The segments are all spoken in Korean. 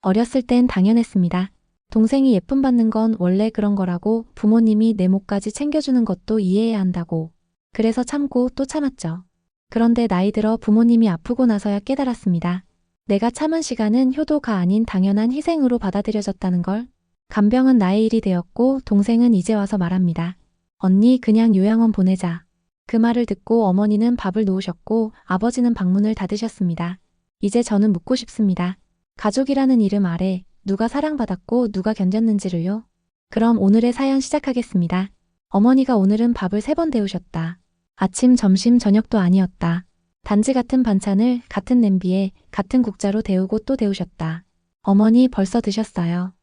어렸을 땐 당연했습니다. 동생이 예쁨 받는 건 원래 그런 거라고, 부모님이 내 몫까지 챙겨주는 것도 이해해야 한다고. 그래서 참고 또 참았죠. 그런데 나이 들어 부모님이 아프고 나서야 깨달았습니다. 내가 참은 시간은 효도가 아닌 당연한 희생으로 받아들여졌다는 걸. 간병은 나의 일이 되었고 동생은 이제 와서 말합니다. 언니, 그냥 요양원 보내자. 그 말을 듣고 어머니는 밥을 놓으셨고 아버지는 방문을 닫으셨습니다. 이제 저는 묻고 싶습니다. 가족이라는 이름 아래 누가 사랑받았고 누가 견뎠는지를요? 그럼 오늘의 사연 시작하겠습니다. 어머니가 오늘은 밥을 3번 데우셨다. 아침, 점심, 저녁도 아니었다. 단지 같은 반찬을 같은 냄비에 같은 국자로 데우고 또 데우셨다. 어머니, 벌써 드셨어요?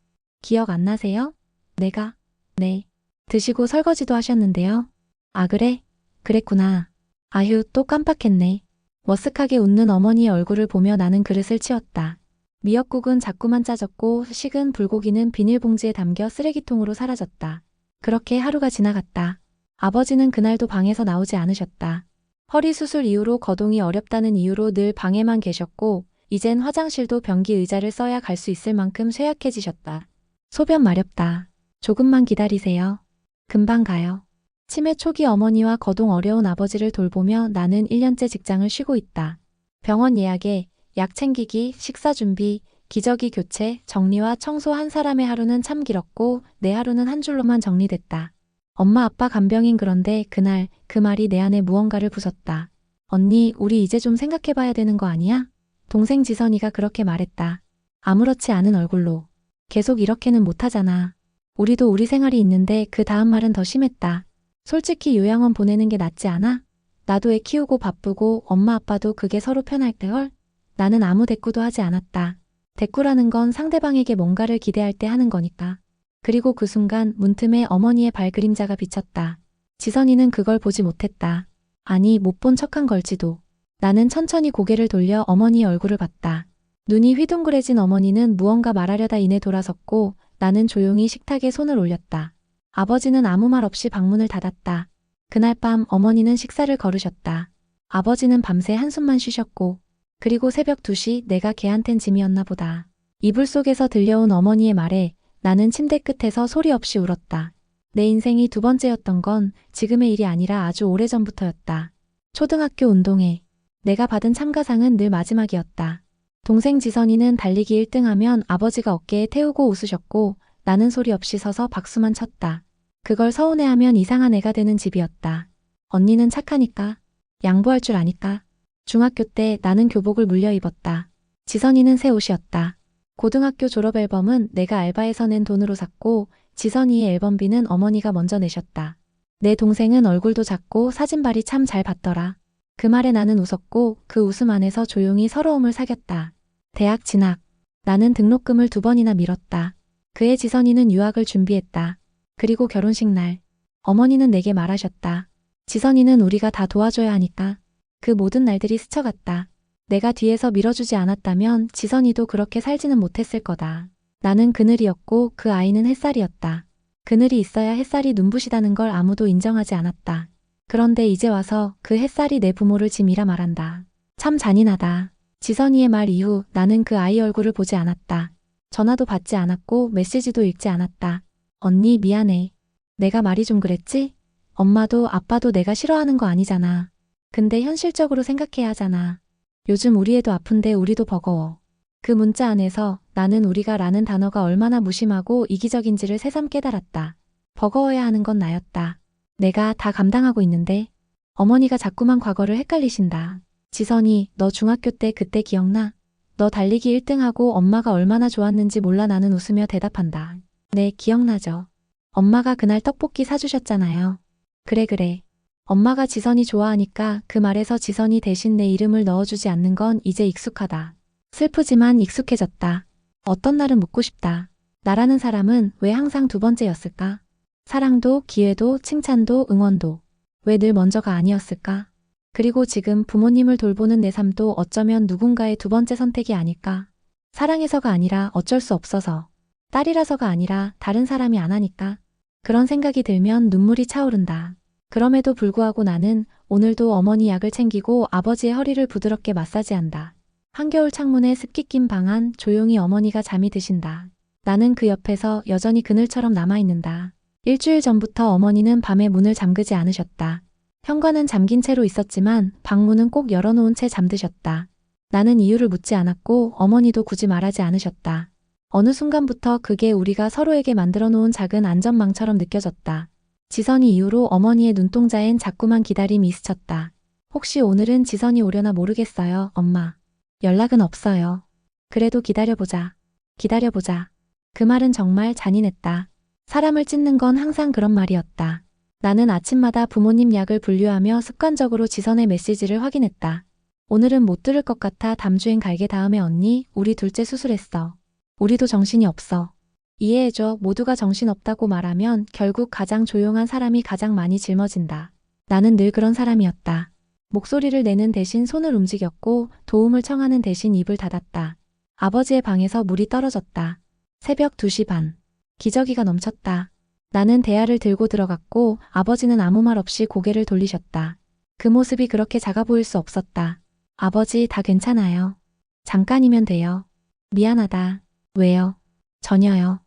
기억 안 나세요? 내가? 네. 드시고 설거지도 하셨는데요. 아, 그래? 그랬구나. 아휴, 또 깜빡했네. 머쓱하게 웃는 어머니의 얼굴을 보며 나는 그릇을 치웠다. 미역국은 자꾸만 짜졌고 식은 불고기는 비닐봉지에 담겨 쓰레기통으로 사라졌다. 그렇게 하루가 지나갔다. 아버지는 그날도 방에서 나오지 않으셨다. 허리 수술 이후로 거동이 어렵다는 이유로 늘 방에만 계셨고 이젠 화장실도 변기 의자를 써야 갈 수 있을 만큼 쇠약해지셨다. 소변 마렵다. 조금만 기다리세요. 금방 가요. 치매 초기 어머니와 거동 어려운 아버지를 돌보며 나는 1년째 직장을 쉬고 있다. 병원 예약에 약 챙기기, 식사 준비, 기저귀 교체, 정리와 청소 한 사람의 하루는 참 길었고 내 하루는 한 줄로만 정리됐다. 엄마 아빠 간병인. 그런데 그날 그 말이 내 안에 무언가를 부쉈다. 언니, 우리 이제 좀 생각해봐야 되는 거 아니야? 동생 지선이가 그렇게 말했다. 아무렇지 않은 얼굴로. 계속 이렇게는 못하잖아. 우리도 우리 생활이 있는데. 그 다음 말은 더 심했다. 솔직히 요양원 보내는 게 낫지 않아? 나도 애 키우고 바쁘고 엄마 아빠도 그게 서로 편할 때걸? 나는 아무 대꾸도 하지 않았다. 대꾸라는 건 상대방에게 뭔가를 기대할 때 하는 거니까. 그리고 그 순간 문틈에 어머니의 발 그림자가 비쳤다. 지선이는 그걸 보지 못했다. 아니, 못 본 척한 걸지도. 나는 천천히 고개를 돌려 어머니의 얼굴을 봤다. 눈이 휘둥그레진 어머니는 무언가 말하려다 이내 돌아섰고 나는 조용히 식탁에 손을 올렸다. 아버지는 아무 말 없이 방문을 닫았다. 그날 밤 어머니는 식사를 거르셨다. 아버지는 밤새 한숨만 쉬셨고 그리고 새벽 2시 내가 걔한텐 짐이었나 보다. 이불 속에서 들려온 어머니의 말에 나는 침대 끝에서 소리 없이 울었다. 내 인생이 2번째였던 건 지금의 일이 아니라 아주 오래전부터였다. 초등학교 운동회. 내가 받은 참가상은 늘 마지막이었다. 동생 지선이는 달리기 1등하면 아버지가 어깨에 태우고 웃으셨고 나는 소리 없이 서서 박수만 쳤다. 그걸 서운해하면 이상한 애가 되는 집이었다. 언니는 착하니까. 양보할 줄 아니까. 중학교 때 나는 교복을 물려 입었다. 지선이는 새 옷이었다. 고등학교 졸업 앨범은 내가 알바해서 낸 돈으로 샀고 지선이의 앨범비는 어머니가 먼저 내셨다. 내 동생은 얼굴도 작고 사진발이 참 잘 받더라. 그 말에 나는 웃었고 그 웃음 안에서 조용히 서러움을 사겼다. 대학 진학. 나는 등록금을 2번이나 미뤘다. 그해 지선이는 유학을 준비했다. 그리고 결혼식 날. 어머니는 내게 말하셨다. 지선이는 우리가 다 도와줘야 하니까. 그 모든 날들이 스쳐갔다. 내가 뒤에서 밀어주지 않았다면 지선이도 그렇게 살지는 못했을 거다. 나는 그늘이었고 그 아이는 햇살이었다. 그늘이 있어야 햇살이 눈부시다는 걸 아무도 인정하지 않았다. 그런데 이제 와서 그 햇살이 내 부모를 짐이라 말한다. 참 잔인하다. 지선이의 말 이후 나는 그 아이 얼굴을 보지 않았다. 전화도 받지 않았고 메시지도 읽지 않았다. 언니, 미안해. 내가 말이 좀 그랬지? 엄마도 아빠도 내가 싫어하는 거 아니잖아. 근데 현실적으로 생각해야 하잖아. 요즘 우리 애도 아픈데 우리도 버거워. 그 문자 안에서 나는 우리가 라는 단어가 얼마나 무심하고 이기적인지를 새삼 깨달았다. 버거워야 하는 건 나였다. 내가 다 감당하고 있는데. 어머니가 자꾸만 과거를 헷갈리신다. 지선이, 너 중학교 때 그때 기억나? 너 달리기 1등하고 엄마가 얼마나 좋았는지 몰라. 나는 웃으며 대답한다. 네, 기억나죠. 엄마가 그날 떡볶이 사주셨잖아요. 그래. 엄마가 지선이 좋아하니까 그 말에서 지선이 대신 내 이름을 넣어주지 않는 건 이제 익숙하다. 슬프지만 익숙해졌다. 어떤 날은 묻고 싶다. 나라는 사람은 왜 항상 2번째였을까? 사랑도, 기회도, 칭찬도, 응원도. 왜 늘 먼저가 아니었을까? 그리고 지금 부모님을 돌보는 내 삶도 어쩌면 누군가의 2번째 선택이 아닐까? 사랑해서가 아니라 어쩔 수 없어서. 딸이라서가 아니라 다른 사람이 안 하니까. 그런 생각이 들면 눈물이 차오른다. 그럼에도 불구하고 나는 오늘도 어머니 약을 챙기고 아버지의 허리를 부드럽게 마사지한다. 한겨울 창문에 습기 낀 방 안 조용히 어머니가 잠이 드신다. 나는 그 옆에서 여전히 그늘처럼 남아있는다. 일주일 전부터 어머니는 밤에 문을 잠그지 않으셨다. 현관은 잠긴 채로 있었지만 방문은 꼭 열어놓은 채 잠드셨다. 나는 이유를 묻지 않았고 어머니도 굳이 말하지 않으셨다. 어느 순간부터 그게 우리가 서로에게 만들어 놓은 작은 안전망처럼 느껴졌다. 지선이 이후로 어머니의 눈동자엔 자꾸만 기다림이 스쳤다. 혹시 오늘은 지선이 오려나 모르겠어요, 엄마. 연락은 없어요. 그래도 기다려보자. 기다려보자. 그 말은 정말 잔인했다. 사람을 찢는 건 항상 그런 말이었다. 나는 아침마다 부모님 약을 분류하며 습관적으로 지선의 메시지를 확인했다. 오늘은 못 들을 것 같아 담주행 갈게. 다음에 언니, 우리 둘째 수술했어. 우리도 정신이 없어. 이해해줘. 모두가 정신없다고 말하면 결국 가장 조용한 사람이 가장 많이 짊어진다. 나는 늘 그런 사람이었다. 목소리를 내는 대신 손을 움직였고 도움을 청하는 대신 입을 닫았다. 아버지의 방에서 물이 떨어졌다. 새벽 2시 반. 기저귀가 넘쳤다. 나는 대야를 들고 들어갔고 아버지는 아무 말 없이 고개를 돌리셨다. 그 모습이 그렇게 작아 보일 수 없었다. 아버지, 다 괜찮아요. 잠깐이면 돼요. 미안하다. 왜요? 전혀요.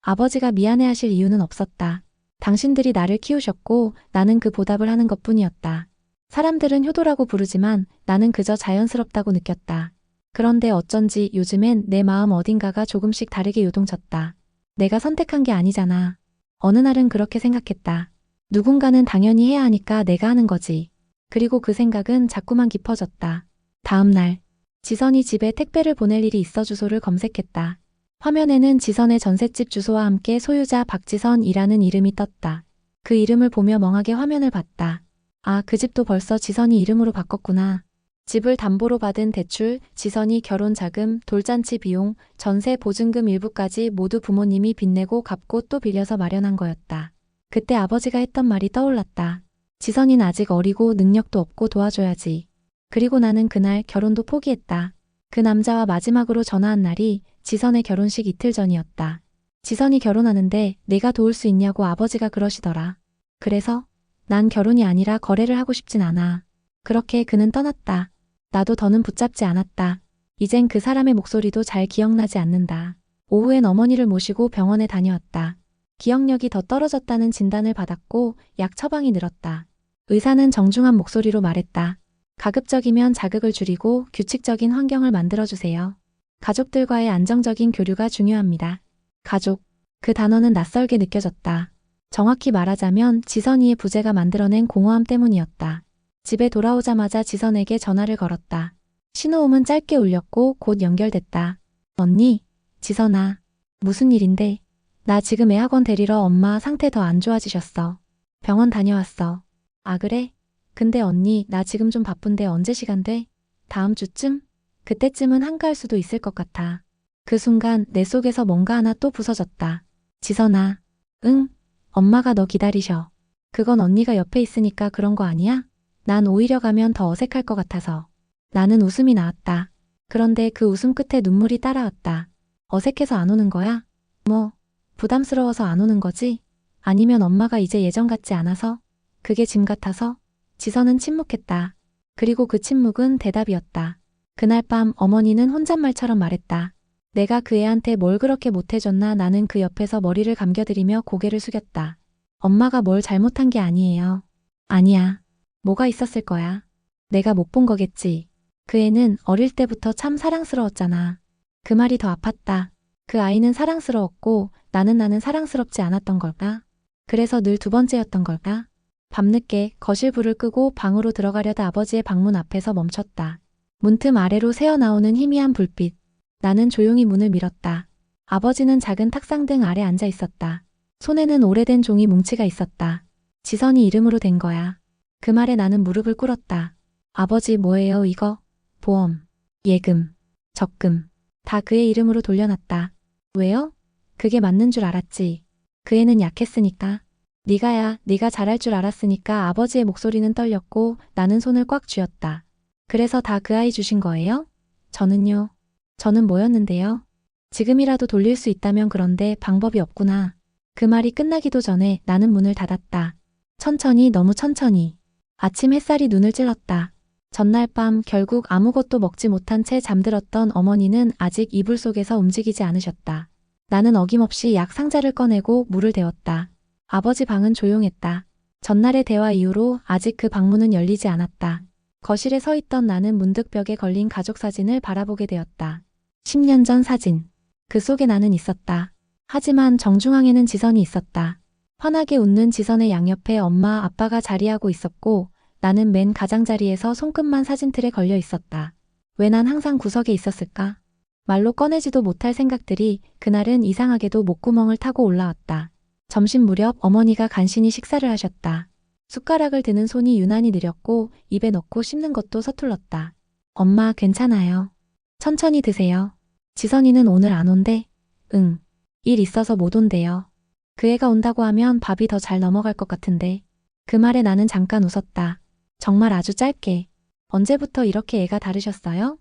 아버지가 미안해하실 이유는 없었다. 당신들이 나를 키우셨고 나는 그 보답을 하는 것뿐이었다. 사람들은 효도라고 부르지만 나는 그저 자연스럽다고 느꼈다. 그런데 어쩐지 요즘엔 내 마음 어딘가가 조금씩 다르게 요동쳤다. 내가 선택한 게 아니잖아. 어느 날은 그렇게 생각했다. 누군가는 당연히 해야 하니까 내가 하는 거지. 그리고 그 생각은 자꾸만 깊어졌다. 다음 날, 지선이 집에 택배를 보낼 일이 있어 주소를 검색했다. 화면에는 지선의 전셋집 주소와 함께 소유자 박지선이라는 이름이 떴다. 그 이름을 보며 멍하게 화면을 봤다. 아, 그 집도 벌써 지선이 이름으로 바꿨구나. 집을 담보로 받은 대출, 지선이 결혼 자금, 돌잔치 비용, 전세 보증금 일부까지 모두 부모님이 빚내고 갚고 또 빌려서 마련한 거였다. 그때 아버지가 했던 말이 떠올랐다. 지선이는 아직 어리고 능력도 없고 도와줘야지. 그리고 나는 그날 결혼도 포기했다. 그 남자와 마지막으로 전화한 날이 지선의 결혼식 이틀 전이었다. 지선이 결혼하는데 내가 도울 수 있냐고 아버지가 그러시더라. 그래서 난 결혼이 아니라 거래를 하고 싶진 않아. 그렇게 그는 떠났다. 나도 더는 붙잡지 않았다. 이젠 그 사람의 목소리도 잘 기억나지 않는다. 오후엔 어머니를 모시고 병원에 다녀왔다. 기억력이 더 떨어졌다는 진단을 받았고 약 처방이 늘었다. 의사는 정중한 목소리로 말했다. 가급적이면 자극을 줄이고 규칙적인 환경을 만들어주세요. 가족들과의 안정적인 교류가 중요합니다. 가족. 그 단어는 낯설게 느껴졌다. 정확히 말하자면 지선이의 부재가 만들어낸 공허함 때문이었다. 집에 돌아오자마자 지선에게 전화를 걸었다. 신호음은 짧게 울렸고 곧 연결됐다. 언니, 지선아. 무슨 일인데? 나 지금 애학원 데리러 엄마 상태 더 안 좋아지셨어. 병원 다녀왔어. 아, 그래? 근데 언니, 나 지금 좀 바쁜데 언제 시간 돼? 다음 주쯤? 그때쯤은 한가할 수도 있을 것 같아. 그 순간 내 속에서 뭔가 하나 또 부서졌다. 지선아. 응? 엄마가 너 기다리셔. 그건 언니가 옆에 있으니까 그런 거 아니야? 난 오히려 가면 더 어색할 것 같아서. 나는 웃음이 나왔다. 그런데 그 웃음 끝에 눈물이 따라왔다. 어색해서 안 오는 거야? 뭐, 부담스러워서 안 오는 거지? 아니면 엄마가 이제 예전 같지 않아서? 그게 짐 같아서? 지선은 침묵했다. 그리고 그 침묵은 대답이었다. 그날 밤 어머니는 혼잣말처럼 말했다. 내가 그 애한테 뭘 그렇게 못해줬나. 나는 그 옆에서 머리를 감겨드리며 고개를 숙였다. 엄마가 뭘 잘못한 게 아니에요. 아니야. 뭐가 있었을 거야. 내가 못 본 거겠지. 그 애는 어릴 때부터 참 사랑스러웠잖아. 그 말이 더 아팠다. 그 아이는 사랑스러웠고 나는 사랑스럽지 않았던 걸까? 그래서 늘 두 번째였던 걸까? 밤늦게 거실 불을 끄고 방으로 들어가려다 아버지의 방문 앞에서 멈췄다. 문틈 아래로 새어나오는 희미한 불빛. 나는 조용히 문을 밀었다. 아버지는 작은 탁상등 아래 앉아 있었다. 손에는 오래된 종이 뭉치가 있었다. 지선이 이름으로 된 거야. 그 말에 나는 무릎을 꿇었다. 아버지, 뭐예요 이거? 보험, 예금, 적금. 다 그의 이름으로 돌려놨다. 왜요? 그게 맞는 줄 알았지. 그 애는 약했으니까. 네가 잘할 줄 알았으니까. 아버지의 목소리는 떨렸고 나는 손을 꽉 쥐었다. 그래서 다 그 아이 주신 거예요? 저는요. 저는 뭐였는데요? 지금이라도 돌릴 수 있다면. 그런데 방법이 없구나. 그 말이 끝나기도 전에 나는 문을 닫았다. 천천히, 너무 천천히. 아침 햇살이 눈을 찔렀다. 전날 밤 결국 아무것도 먹지 못한 채 잠들었던 어머니는 아직 이불 속에서 움직이지 않으셨다. 나는 어김없이 약 상자를 꺼내고 물을 데웠다. 아버지 방은 조용했다. 전날의 대화 이후로 아직 그 방문은 열리지 않았다. 거실에 서 있던 나는 문득 벽에 걸린 가족 사진을 바라보게 되었다. 10년 전 사진. 그 속에 나는 있었다. 하지만 정중앙에는 지선이 있었다. 환하게 웃는 지선의 양옆에 엄마, 아빠가 자리하고 있었고 나는 맨 가장자리에서 손끝만 사진틀에 걸려 있었다. 왜 난 항상 구석에 있었을까? 말로 꺼내지도 못할 생각들이 그날은 이상하게도 목구멍을 타고 올라왔다. 점심 무렵 어머니가 간신히 식사를 하셨다. 숟가락을 드는 손이 유난히 느렸고 입에 넣고 씹는 것도 서툴렀다. 엄마, 괜찮아요. 천천히 드세요. 지선이는 오늘 안 온대? 응. 일 있어서 못 온대요. 그 애가 온다고 하면 밥이 더 잘 넘어갈 것 같은데. 그 말에 나는 잠깐 웃었다. 정말 아주 짧게. 언제부터 이렇게 애가 다르셨어요?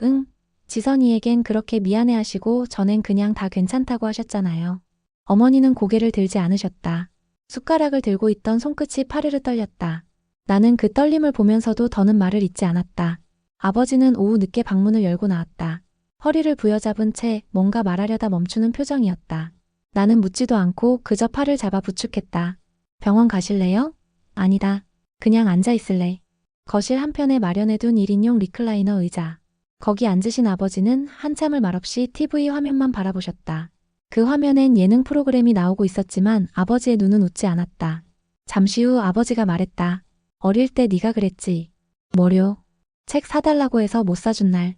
응. 지선이에겐 그렇게 미안해하시고 전엔 그냥 다 괜찮다고 하셨잖아요. 어머니는 고개를 들지 않으셨다. 숟가락을 들고 있던 손끝이 파르르 떨렸다. 나는 그 떨림을 보면서도 더는 말을 잇지 않았다. 아버지는 오후 늦게 방문을 열고 나왔다. 허리를 부여잡은 채 뭔가 말하려다 멈추는 표정이었다. 나는 묻지도 않고 그저 팔을 잡아 부축했다. 병원 가실래요? 아니다. 그냥 앉아 있을래. 거실 한편에 마련해둔 1인용 리클라이너 의자. 거기 앉으신 아버지는 한참을 말없이 TV 화면만 바라보셨다. 그 화면엔 예능 프로그램이 나오고 있었지만 아버지의 눈은 웃지 않았다. 잠시 후 아버지가 말했다. 어릴 때 네가 그랬지. 뭐려? 책 사달라고 해서 못 사준 날.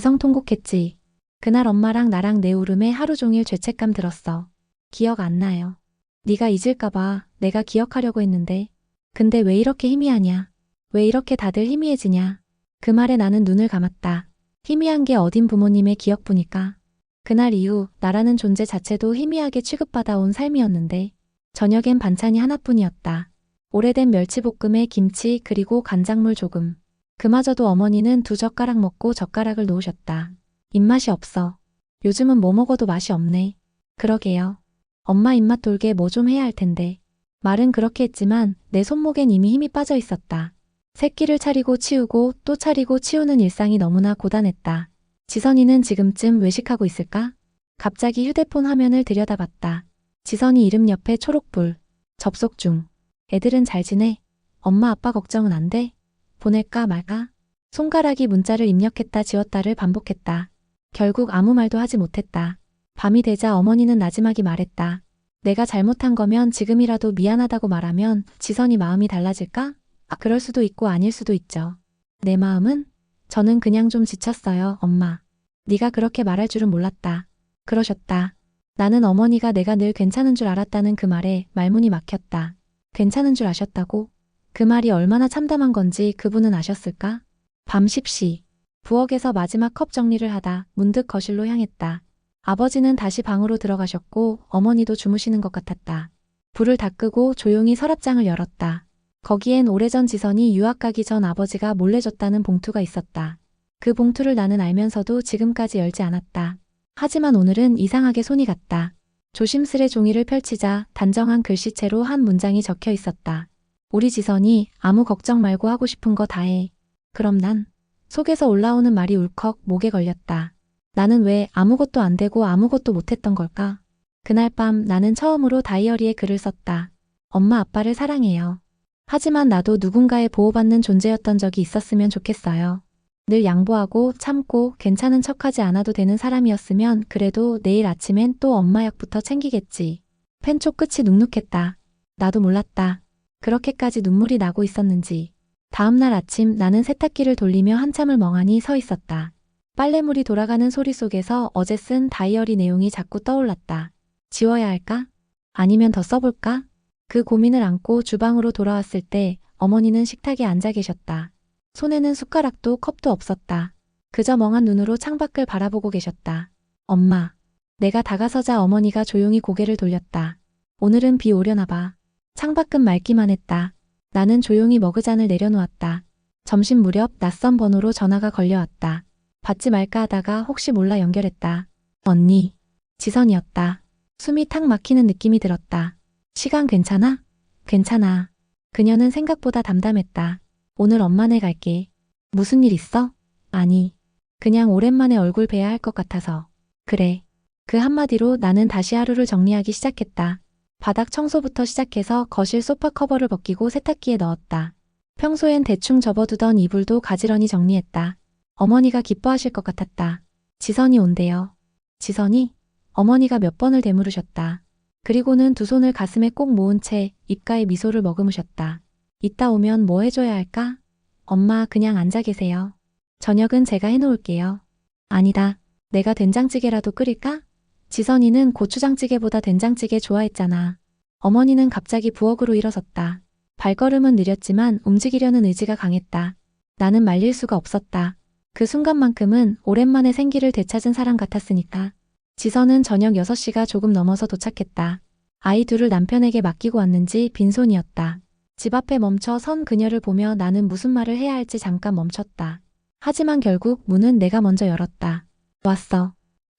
대성통곡했지. 그날 엄마랑 나랑 내 울음에 하루 종일 죄책감 들었어. 기억 안 나요. 네가 잊을까봐 내가 기억하려고 했는데. 근데 왜 이렇게 희미하냐? 왜 이렇게 다들 희미해지냐? 그 말에 나는 눈을 감았다. 희미한 게 어딘 부모님의 기억뿐일까? 그날 이후 나라는 존재 자체도 희미하게 취급받아온 삶이었는데 저녁엔 반찬이 하나뿐이었다. 오래된 멸치볶음에 김치 그리고 간장물 조금. 그마저도 어머니는 2젓가락 먹고 젓가락을 놓으셨다. 입맛이 없어. 요즘은 뭐 먹어도 맛이 없네. 그러게요. 엄마 입맛 돌게 뭐 좀 해야 할 텐데. 말은 그렇게 했지만 내 손목엔 이미 힘이 빠져 있었다. 새끼를 차리고 치우고 또 차리고 치우는 일상이 너무나 고단했다. 지선이는 지금쯤 외식하고 있을까? 갑자기 휴대폰 화면을 들여다봤다. 지선이 이름 옆에 초록불. 접속 중. 애들은 잘 지내? 엄마 아빠 걱정은 안 돼? 보낼까 말까? 손가락이 문자를 입력했다 지웠다를 반복했다. 결국 아무 말도 하지 못했다. 밤이 되자 어머니는 나지막이 말했다. 내가 잘못한 거면 지금이라도 미안하다고 말하면 지선이 마음이 달라질까? 그럴 수도 있고 아닐 수도 있죠. 내 마음은? 저는 그냥 좀 지쳤어요, 엄마. 네가 그렇게 말할 줄은 몰랐다. 그러셨다. 나는 어머니가 내가 늘 괜찮은 줄 알았다는 그 말에 말문이 막혔다. 괜찮은 줄 아셨다고? 그 말이 얼마나 참담한 건지 그분은 아셨을까? 밤 10시. 부엌에서 마지막 컵 정리를 하다 문득 거실로 향했다. 아버지는 다시 방으로 들어가셨고 어머니도 주무시는 것 같았다. 불을 다 끄고 조용히 서랍장을 열었다. 거기엔 오래전 지선이 유학 가기 전 아버지가 몰래 줬다는 봉투가 있었다. 그 봉투를 나는 알면서도 지금까지 열지 않았다. 하지만 오늘은 이상하게 손이 갔다. 조심스레 종이를 펼치자 단정한 글씨체로 한 문장이 적혀 있었다. 우리 지선이 아무 걱정 말고 하고 싶은 거 다 해. 그럼 난? 속에서 올라오는 말이 울컥 목에 걸렸다. 나는 왜 아무것도 안 되고 아무것도 못했던 걸까? 그날 밤 나는 처음으로 다이어리에 글을 썼다. 엄마 아빠를 사랑해요. 하지만 나도 누군가의 보호받는 존재였던 적이 있었으면 좋겠어요. 늘 양보하고 참고 괜찮은 척하지 않아도 되는 사람이었으면 그래도 내일 아침엔 또 엄마 약부터 챙기겠지. 펜촉 끝이 눅눅했다. 나도 몰랐다. 그렇게까지 눈물이 나고 있었는지. 다음날 아침 나는 세탁기를 돌리며 한참을 멍하니 서 있었다. 빨래물이 돌아가는 소리 속에서 어제 쓴 다이어리 내용이 자꾸 떠올랐다. 지워야 할까? 아니면 더 써볼까? 그 고민을 안고 주방으로 돌아왔을 때 어머니는 식탁에 앉아 계셨다. 손에는 숟가락도 컵도 없었다. 그저 멍한 눈으로 창밖을 바라보고 계셨다. 엄마. 내가 다가서자 어머니가 조용히 고개를 돌렸다. 오늘은 비 오려나 봐. 창밖은 맑기만 했다. 나는 조용히 머그잔을 내려놓았다. 점심 무렵 낯선 번호로 전화가 걸려왔다. 받지 말까 하다가 혹시 몰라 연결했다. 언니. 지선이었다. 숨이 탁 막히는 느낌이 들었다. 시간 괜찮아? 괜찮아. 그녀는 생각보다 담담했다. 오늘 엄마네 갈게. 무슨 일 있어? 아니, 그냥 오랜만에 얼굴 뵈야 할 것 같아서. 그래. 그 한마디로 나는 다시 하루를 정리하기 시작했다. 바닥 청소부터 시작해서 거실 소파 커버를 벗기고 세탁기에 넣었다. 평소엔 대충 접어두던 이불도 가지런히 정리했다. 어머니가 기뻐하실 것 같았다. 지선이 온대요. 지선이? 어머니가 몇 번을 되물으셨다. 그리고는 두 손을 가슴에 꼭 모은 채 입가에 미소를 머금으셨다. 이따 오면 뭐 해줘야 할까? 엄마 그냥 앉아 계세요. 저녁은 제가 해놓을게요. 아니다. 내가 된장찌개라도 끓일까? 지선이는 고추장찌개보다 된장찌개 좋아했잖아. 어머니는 갑자기 부엌으로 일어섰다. 발걸음은 느렸지만 움직이려는 의지가 강했다. 나는 말릴 수가 없었다. 그 순간만큼은 오랜만에 생기를 되찾은 사람 같았으니까. 지선은 저녁 6시가 조금 넘어서 도착했다. 아이 둘을 남편에게 맡기고 왔는지 빈손이었다. 집 앞에 멈춰 선 그녀를 보며 나는 무슨 말을 해야 할지 잠깐 멈췄다. 하지만 결국 문은 내가 먼저 열었다. 왔어.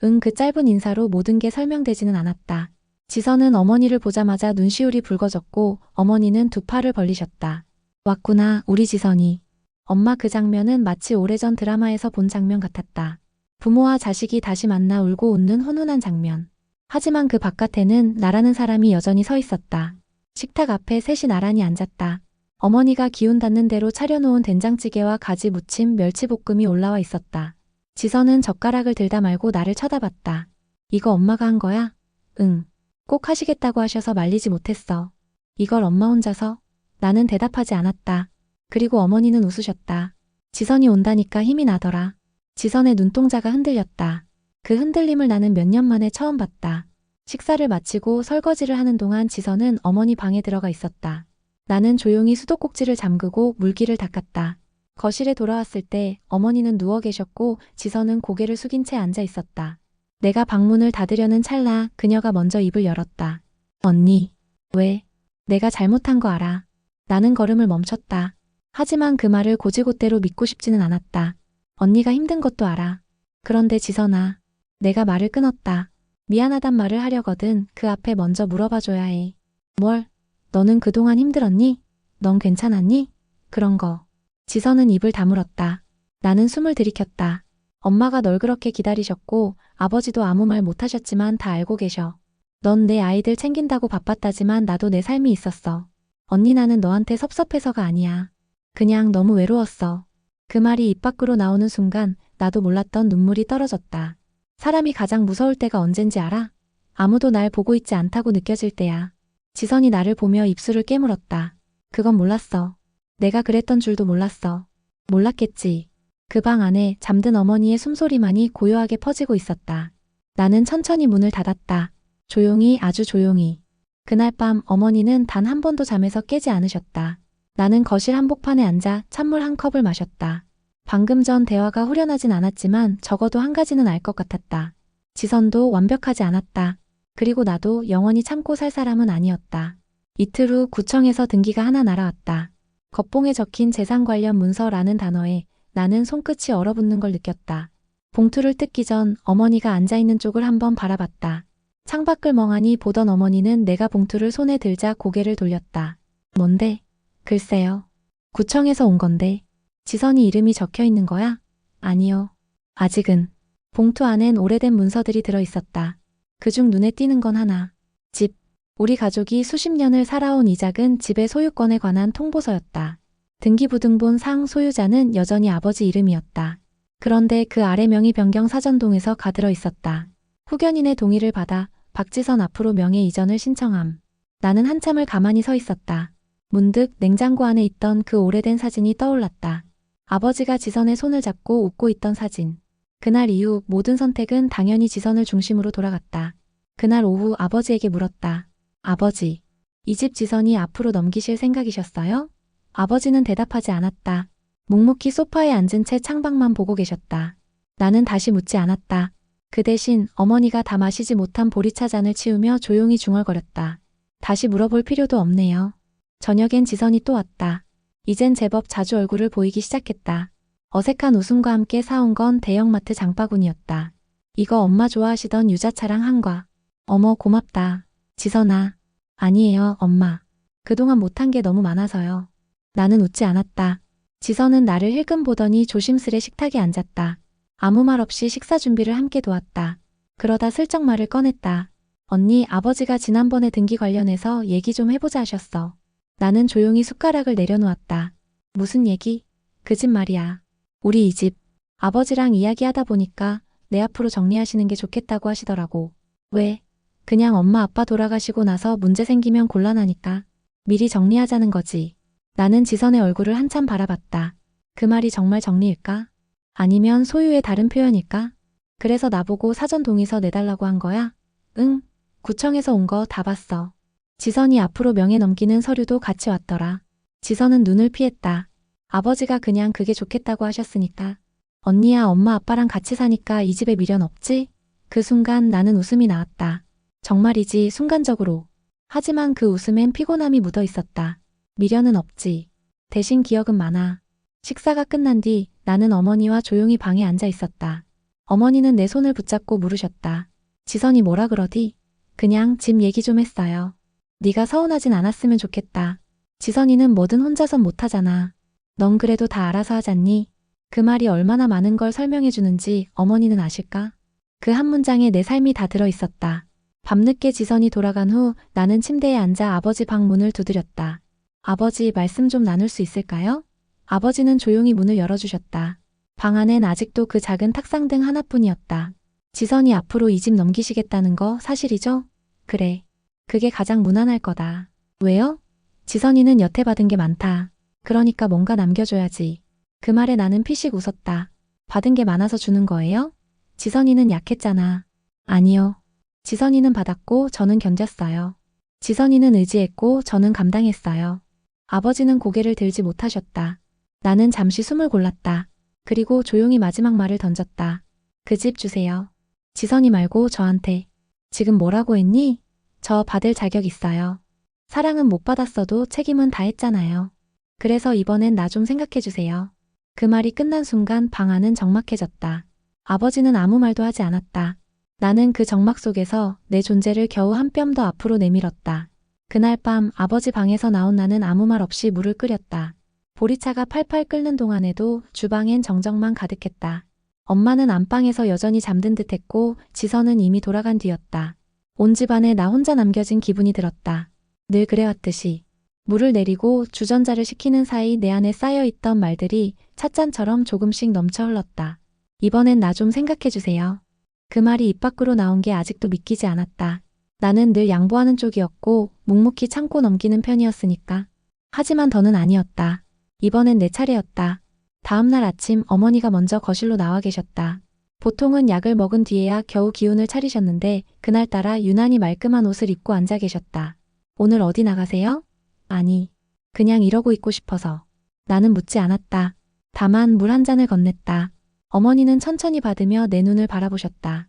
응, 그 짧은 인사로 모든 게 설명되지는 않았다. 지선은 어머니를 보자마자 눈시울이 붉어졌고 어머니는 두 팔을 벌리셨다. 왔구나, 우리 지선이. 엄마 그 장면은 마치 오래전 드라마에서 본 장면 같았다. 부모와 자식이 다시 만나 울고 웃는 훈훈한 장면. 하지만 그 바깥에는 나라는 사람이 여전히 서 있었다. 식탁 앞에 셋이 나란히 앉았다. 어머니가 기운 닿는 대로 차려놓은 된장찌개와 가지 무침, 멸치볶음이 올라와 있었다. 지선은 젓가락을 들다 말고 나를 쳐다봤다. 이거 엄마가 한 거야? 응. 꼭 하시겠다고 하셔서 말리지 못했어. 이걸 엄마 혼자서? 나는 대답하지 않았다. 그리고 어머니는 웃으셨다. 지선이 온다니까 힘이 나더라. 지선의 눈동자가 흔들렸다. 그 흔들림을 나는 몇 년 만에 처음 봤다. 식사를 마치고 설거지를 하는 동안 지선은 어머니 방에 들어가 있었다. 나는 조용히 수도꼭지를 잠그고 물기를 닦았다. 거실에 돌아왔을 때 어머니는 누워 계셨고 지선은 고개를 숙인 채 앉아 있었다. 내가 방문을 닫으려는 찰나 그녀가 먼저 입을 열었다. 언니. 왜? 내가 잘못한 거 알아. 나는 걸음을 멈췄다. 하지만 그 말을 곧이곧대로 믿고 싶지는 않았다. 언니가 힘든 것도 알아. 그런데 지선아. 내가 말을 끊었다. 미안하단 말을 하려거든 그 앞에 먼저 물어봐줘야 해. 뭘? 너는 그동안 힘들었니? 넌 괜찮았니? 그런 거. 지선은 입을 다물었다. 나는 숨을 들이켰다. 엄마가 널 그렇게 기다리셨고 아버지도 아무 말 못하셨지만 다 알고 계셔. 넌 내 아이들 챙긴다고 바빴다지만 나도 내 삶이 있었어. 언니 나는 너한테 섭섭해서가 아니야. 그냥 너무 외로웠어. 그 말이 입 밖으로 나오는 순간 나도 몰랐던 눈물이 떨어졌다. 사람이 가장 무서울 때가 언젠지 알아? 아무도 날 보고 있지 않다고 느껴질 때야. 지선이 나를 보며 입술을 깨물었다. 그건 몰랐어. 내가 그랬던 줄도 몰랐어. 몰랐겠지. 그 방 안에 잠든 어머니의 숨소리만이 고요하게 퍼지고 있었다. 나는 천천히 문을 닫았다. 조용히 아주 조용히. 그날 밤 어머니는 단 한 번도 잠에서 깨지 않으셨다. 나는 거실 한복판에 앉아 찬물 한 컵을 마셨다. 방금 전 대화가 후련하진 않았지만 적어도 한 가지는 알 것 같았다. 지선도 완벽하지 않았다. 그리고 나도 영원히 참고 살 사람은 아니었다. 이틀 후 구청에서 등기가 하나 날아왔다. 겉봉에 적힌 재산 관련 문서라는 단어에 나는 손끝이 얼어붙는 걸 느꼈다. 봉투를 뜯기 전 어머니가 앉아있는 쪽을 한번 바라봤다. 창밖을 멍하니 보던 어머니는 내가 봉투를 손에 들자 고개를 돌렸다. 뭔데? 글쎄요. 구청에서 온 건데. 지선이 이름이 적혀 있는 거야? 아니요. 아직은. 봉투 안엔 오래된 문서들이 들어있었다. 그중 눈에 띄는 건 하나. 집. 우리 가족이 수십 년을 살아온 이 작은 집의 소유권에 관한 통보서였다. 등기부등본 상 소유자는 여전히 아버지 이름이었다. 그런데 그 아래 명의 변경 사전동에서 가들어 있었다. 후견인의 동의를 받아 박지선 앞으로 명예 이전을 신청함. 나는 한참을 가만히 서 있었다. 문득 냉장고 안에 있던 그 오래된 사진이 떠올랐다. 아버지가 지선의 손을 잡고 웃고 있던 사진. 그날 이후 모든 선택은 당연히 지선을 중심으로 돌아갔다. 그날 오후 아버지에게 물었다. 아버지, 이 집 지선이 앞으로 넘기실 생각이셨어요? 아버지는 대답하지 않았다. 묵묵히 소파에 앉은 채 창밖만 보고 계셨다. 나는 다시 묻지 않았다. 그 대신 어머니가 다 마시지 못한 보리차 잔을 치우며 조용히 중얼거렸다. 다시 물어볼 필요도 없네요. 저녁엔 지선이 또 왔다. 이젠 제법 자주 얼굴을 보이기 시작했다. 어색한 웃음과 함께 사온 건 대형마트 장바구니였다. 이거 엄마 좋아하시던 유자차랑 한과. 어머 고맙다. 지선아. 아니에요 엄마. 그동안 못한 게 너무 많아서요. 나는 웃지 않았다. 지선은 나를 힐끔 보더니 조심스레 식탁에 앉았다. 아무 말 없이 식사 준비를 함께 도왔다. 그러다 슬쩍 말을 꺼냈다. 언니, 아버지가 지난번에 등기 관련해서 얘기 좀 해보자 하셨어. 나는 조용히 숟가락을 내려놓았다. 무슨 얘기? 그 집 말이야. 우리 이 집. 아버지랑 이야기하다 보니까 내 앞으로 정리하시는 게 좋겠다고 하시더라고. 왜? 그냥 엄마 아빠 돌아가시고 나서 문제 생기면 곤란하니까. 미리 정리하자는 거지. 나는 지선의 얼굴을 한참 바라봤다. 그 말이 정말 정리일까? 아니면 소유의 다른 표현일까? 그래서 나보고 사전 동의서 내달라고 한 거야? 응. 구청에서 온 거 다 봤어. 지선이 앞으로 명예 넘기는 서류도 같이 왔더라. 지선은 눈을 피했다. 아버지가 그냥 그게 좋겠다고 하셨으니까. 언니야, 엄마 아빠랑 같이 사니까 이 집에 미련 없지? 그 순간 나는 웃음이 나왔다. 정말이지, 순간적으로. 하지만 그 웃음엔 피곤함이 묻어 있었다. 미련은 없지. 대신 기억은 많아. 식사가 끝난 뒤 나는 어머니와 조용히 방에 앉아 있었다. 어머니는 내 손을 붙잡고 물으셨다. 지선이 뭐라 그러디? 그냥 집 얘기 좀 했어요. 네가 서운하진 않았으면 좋겠다. 지선이는 뭐든 혼자선 못하잖아. 넌 그래도 다 알아서 하잖니? 그 말이 얼마나 많은 걸 설명해 주는지 어머니는 아실까? 그 한 문장에 내 삶이 다 들어 있었다. 밤늦게 지선이 돌아간 후 나는 침대에 앉아 아버지 방 문을 두드렸다. 아버지, 말씀 좀 나눌 수 있을까요? 아버지는 조용히 문을 열어주셨다. 방 안엔 아직도 그 작은 탁상등 하나뿐이었다. 지선이 앞으로 이 집 넘기시겠다는 거 사실이죠? 그래. 그게 가장 무난할 거다. 왜요? 지선이는 여태 받은 게 많다. 그러니까 뭔가 남겨줘야지. 그 말에 나는 피식 웃었다. 받은 게 많아서 주는 거예요? 지선이는 약했잖아. 아니요. 지선이는 받았고 저는 견뎠어요. 지선이는 의지했고 저는 감당했어요. 아버지는 고개를 들지 못하셨다. 나는 잠시 숨을 골랐다. 그리고 조용히 마지막 말을 던졌다. 그 집 주세요. 지선이 말고 저한테. 지금 뭐라고 했니? 저 받을 자격 있어요. 사랑은 못 받았어도 책임은 다 했잖아요. 그래서 이번엔 나 좀 생각해 주세요. 그 말이 끝난 순간 방 안은 적막해졌다. 아버지는 아무 말도 하지 않았다. 나는 그 적막 속에서 내 존재를 겨우 한 뼘 더 앞으로 내밀었다. 그날 밤 아버지 방에서 나온 나는 아무 말 없이 물을 끓였다. 보리차가 팔팔 끓는 동안에도 주방엔 정적만 가득했다. 엄마는 안방에서 여전히 잠든 듯했고 지선은 이미 돌아간 뒤였다. 온 집안에 나 혼자 남겨진 기분이 들었다. 늘 그래왔듯이. 물을 내리고 주전자를 식히는 사이 내 안에 쌓여있던 말들이 찻잔처럼 조금씩 넘쳐 흘렀다. 이번엔 나 좀 생각해주세요. 그 말이 입 밖으로 나온 게 아직도 믿기지 않았다. 나는 늘 양보하는 쪽이었고 묵묵히 참고 넘기는 편이었으니까. 하지만 더는 아니었다. 이번엔 내 차례였다. 다음날 아침 어머니가 먼저 거실로 나와 계셨다. 보통은 약을 먹은 뒤에야 겨우 기운을 차리셨는데 그날따라 유난히 말끔한 옷을 입고 앉아 계셨다. 오늘 어디 나가세요? 아니, 그냥 이러고 있고 싶어서. 나는 묻지 않았다. 다만 물 한 잔을 건넸다. 어머니는 천천히 받으며 내 눈을 바라보셨다.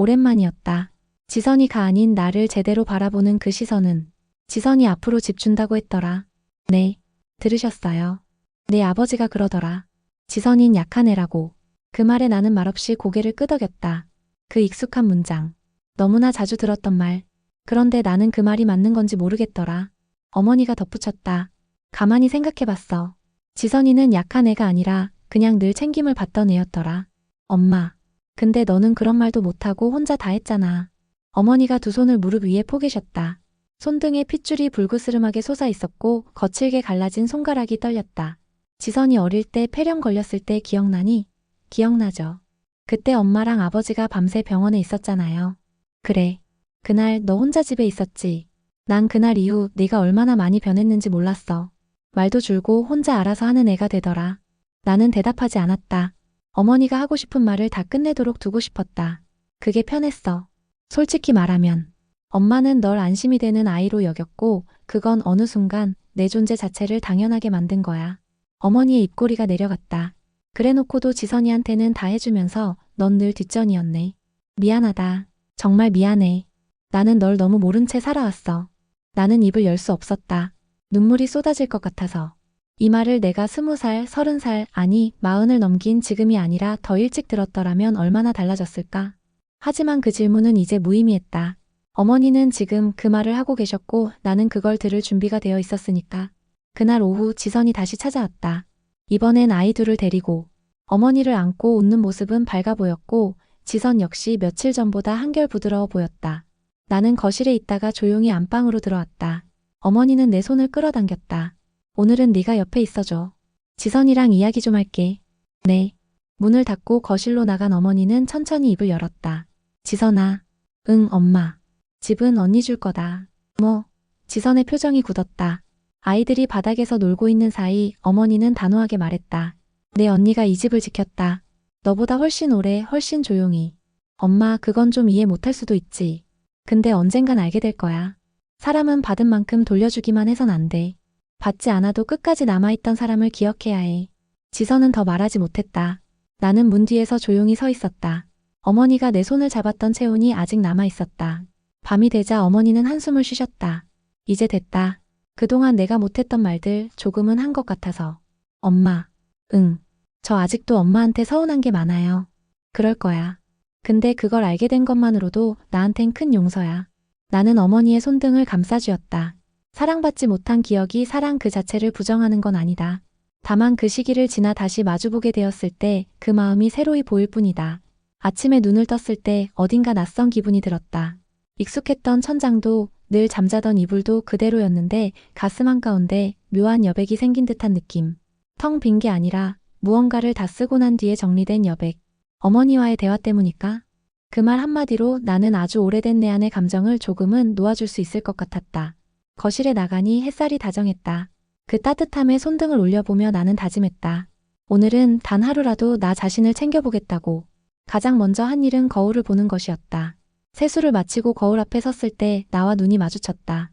오랜만이었다. 지선이가 아닌 나를 제대로 바라보는 그 시선은 지선이 앞으로 집 준다고 했더라. 네, 들으셨어요. 내 아버지가 그러더라. 지선인 약한 애라고. 그 말에 나는 말없이 고개를 끄덕였다. 그 익숙한 문장. 너무나 자주 들었던 말. 그런데 나는 그 말이 맞는 건지 모르겠더라. 어머니가 덧붙였다. 가만히 생각해봤어. 지선이는 약한 애가 아니라 그냥 늘 챙김을 받던 애였더라. 엄마. 근데 너는 그런 말도 못하고 혼자 다 했잖아. 어머니가 두 손을 무릎 위에 포개셨다. 손등에 핏줄이 불그스름하게 솟아 있었고 거칠게 갈라진 손가락이 떨렸다. 지선이 어릴 때 폐렴 걸렸을 때 기억나니? 기억나죠. 그때 엄마랑 아버지가 밤새 병원에 있었잖아요. 그래. 그날 너 혼자 집에 있었지. 난 그날 이후 네가 얼마나 많이 변했는지 몰랐어. 말도 줄고 혼자 알아서 하는 애가 되더라. 나는 대답하지 않았다. 어머니가 하고 싶은 말을 다 끝내도록 두고 싶었다. 그게 편했어. 솔직히 말하면 엄마는 널 안심이 되는 아이로 여겼고 그건 어느 순간 내 존재 자체를 당연하게 만든 거야. 어머니의 입꼬리가 내려갔다. 그래놓고도 지선이한테는 다 해주면서 넌 늘 뒷전이었네. 미안하다. 정말 미안해. 나는 널 너무 모른 채 살아왔어. 나는 입을 열 수 없었다. 눈물이 쏟아질 것 같아서. 이 말을 내가 20살, 30살, 아니 40을 넘긴 지금이 아니라 더 일찍 들었더라면 얼마나 달라졌을까? 하지만 그 질문은 이제 무의미했다. 어머니는 지금 그 말을 하고 계셨고 나는 그걸 들을 준비가 되어 있었으니까. 그날 오후 지선이 다시 찾아왔다. 이번엔 아이 둘을 데리고 어머니를 안고 웃는 모습은 밝아 보였고 지선 역시 며칠 전보다 한결 부드러워 보였다. 나는 거실에 있다가 조용히 안방으로 들어왔다. 어머니는 내 손을 끌어당겼다. 오늘은 네가 옆에 있어줘. 지선이랑 이야기 좀 할게. 네. 문을 닫고 거실로 나간 어머니는 천천히 입을 열었다. 지선아. 응, 엄마. 집은 언니 줄 거다. 뭐? 지선의 표정이 굳었다. 아이들이 바닥에서 놀고 있는 사이 어머니는 단호하게 말했다. 내 언니가 이 집을 지켰다. 너보다 훨씬 오래, 훨씬 조용히. 엄마, 그건 좀 이해 못할 수도 있지. 근데 언젠간 알게 될 거야. 사람은 받은 만큼 돌려주기만 해선 안 돼. 받지 않아도 끝까지 남아있던 사람을 기억해야 해. 지선은 더 말하지 못했다. 나는 문 뒤에서 조용히 서 있었다. 어머니가 내 손을 잡았던 체온이 아직 남아있었다. 밤이 되자 어머니는 한숨을 쉬셨다. 이제 됐다. 그동안 내가 못했던 말들 조금은 한 것 같아서. 엄마. 응. 저 아직도 엄마한테 서운한 게 많아요. 그럴 거야. 근데 그걸 알게 된 것만으로도 나한텐 큰 용서야. 나는 어머니의 손등을 감싸주었다. 사랑받지 못한 기억이 사랑 그 자체를 부정하는 건 아니다. 다만 그 시기를 지나 다시 마주보게 되었을 때 그 마음이 새로이 보일 뿐이다. 아침에 눈을 떴을 때 어딘가 낯선 기분이 들었다. 익숙했던 천장도 늘 잠자던 이불도 그대로였는데 가슴 한가운데 묘한 여백이 생긴 듯한 느낌. 텅 빈 게 아니라 무언가를 다 쓰고 난 뒤에 정리된 여백. 어머니와의 대화 때문일까? 그 말 한마디로 나는 아주 오래된 내 안의 감정을 조금은 놓아줄 수 있을 것 같았다. 거실에 나가니 햇살이 다정했다. 그 따뜻함에 손등을 올려보며 나는 다짐했다. 오늘은 단 하루라도 나 자신을 챙겨보겠다고. 가장 먼저 한 일은 거울을 보는 것이었다. 세수를 마치고 거울 앞에 섰을 때 나와 눈이 마주쳤다.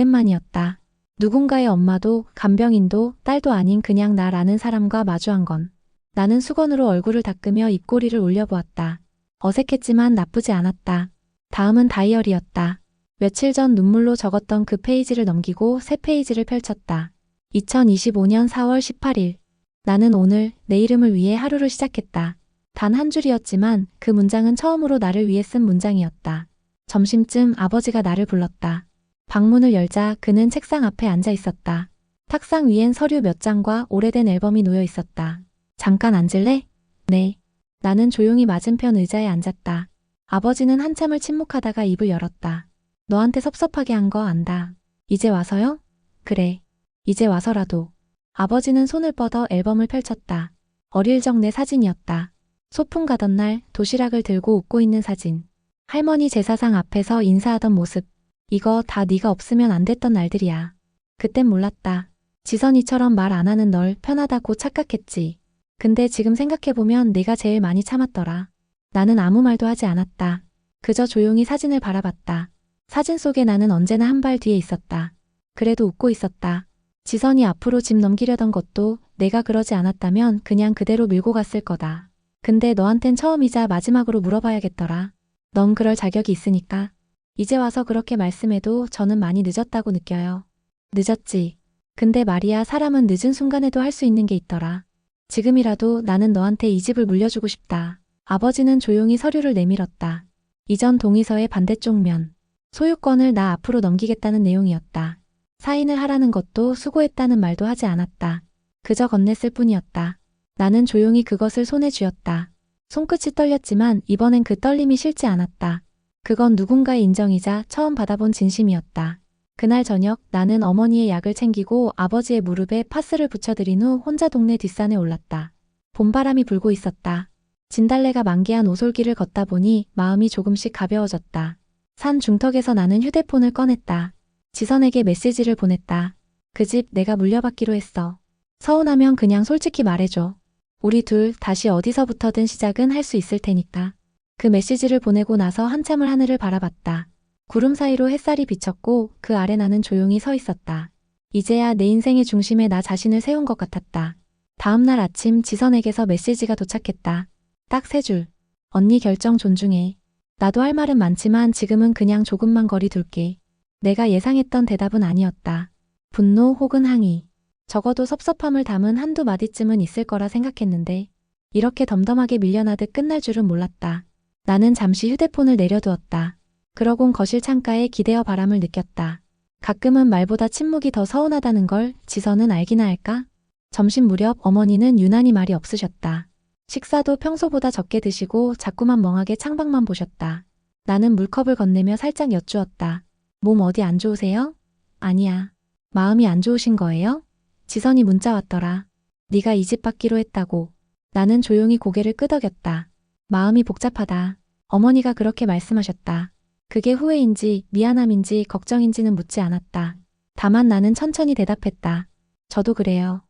오랜만이었다. 누군가의 엄마도 간병인도 딸도 아닌 그냥 나라는 사람과 마주한 건. 나는 수건으로 얼굴을 닦으며 입꼬리를 올려보았다. 어색했지만 나쁘지 않았다. 다음은 다이어리였다. 며칠 전 눈물로 적었던 그 페이지를 넘기고 새 페이지를 펼쳤다. 2025년 4월 18일. 나는 오늘 내 이름을 위해 하루를 시작했다. 단 한 줄이었지만 그 문장은 처음으로 나를 위해 쓴 문장이었다. 점심쯤 아버지가 나를 불렀다. 방문을 열자 그는 책상 앞에 앉아 있었다. 탁상 위엔 서류 몇 장과 오래된 앨범이 놓여 있었다. 잠깐 앉을래? 네. 나는 조용히 맞은편 의자에 앉았다. 아버지는 한참을 침묵하다가 입을 열었다. 너한테 섭섭하게 한 거 안다. 이제 와서요? 그래. 이제 와서라도. 아버지는 손을 뻗어 앨범을 펼쳤다. 어릴 적 내 사진이었다. 소풍 가던 날 도시락을 들고 웃고 있는 사진. 할머니 제사상 앞에서 인사하던 모습. 이거 다 네가 없으면 안 됐던 날들이야. 그땐 몰랐다. 지선이처럼 말 안 하는 널 편하다고 착각했지. 근데 지금 생각해보면 내가 제일 많이 참았더라. 나는 아무 말도 하지 않았다. 그저 조용히 사진을 바라봤다. 사진 속에 나는 언제나 한 발 뒤에 있었다. 그래도 웃고 있었다. 지선이 앞으로 집 넘기려던 것도 내가 그러지 않았다면 그냥 그대로 밀고 갔을 거다. 근데 너한텐 처음이자 마지막으로 물어봐야겠더라. 넌 그럴 자격이 있으니까. 이제 와서 그렇게 말씀해도 저는 많이 늦었다고 느껴요. 늦었지. 근데 말이야 사람은 늦은 순간에도 할 수 있는 게 있더라. 지금이라도 나는 너한테 이 집을 물려주고 싶다. 아버지는 조용히 서류를 내밀었다. 이전 동의서의 반대쪽 면. 소유권을 나 앞으로 넘기겠다는 내용이었다. 사인을 하라는 것도 수고했다는 말도 하지 않았다. 그저 건넸을 뿐이었다. 나는 조용히 그것을 손에 쥐었다. 손끝이 떨렸지만 이번엔 그 떨림이 싫지 않았다. 그건 누군가의 인정이자 처음 받아본 진심이었다. 그날 저녁 나는 어머니의 약을 챙기고 아버지의 무릎에 파스를 붙여드린 후 혼자 동네 뒷산에 올랐다. 봄바람이 불고 있었다. 진달래가 만개한 오솔길을 걷다 보니 마음이 조금씩 가벼워졌다. 산 중턱에서 나는 휴대폰을 꺼냈다. 지선에게 메시지를 보냈다. 그 집 내가 물려받기로 했어. 서운하면 그냥 솔직히 말해줘. 우리 둘 다시 어디서부터든 시작은 할 수 있을 테니까. 그 메시지를 보내고 나서 한참을 하늘을 바라봤다. 구름 사이로 햇살이 비쳤고 그 아래 나는 조용히 서 있었다. 이제야 내 인생의 중심에 나 자신을 세운 것 같았다. 다음 날 아침 지선에게서 메시지가 도착했다. 딱 3줄. 언니 결정 존중해. 나도 할 말은 많지만 지금은 그냥 조금만 거리 둘게. 내가 예상했던 대답은 아니었다. 분노 혹은 항의. 적어도 섭섭함을 담은 한두 마디쯤은 있을 거라 생각했는데 이렇게 덤덤하게 밀려나듯 끝날 줄은 몰랐다. 나는 잠시 휴대폰을 내려두었다. 그러곤 거실 창가에 기대어 바람을 느꼈다. 가끔은 말보다 침묵이 더 서운하다는 걸 지선은 알기나 할까? 점심 무렵 어머니는 유난히 말이 없으셨다. 식사도 평소보다 적게 드시고 자꾸만 멍하게 창밖만 보셨다. 나는 물컵을 건네며 살짝 여쭈었다. 몸 어디 안 좋으세요? 아니야. 마음이 안 좋으신 거예요? 지선이 문자 왔더라. 네가 이 집 받기로 했다고. 나는 조용히 고개를 끄덕였다. 마음이 복잡하다. 어머니가 그렇게 말씀하셨다. 그게 후회인지 미안함인지 걱정인지는 묻지 않았다. 다만 나는 천천히 대답했다. 저도 그래요.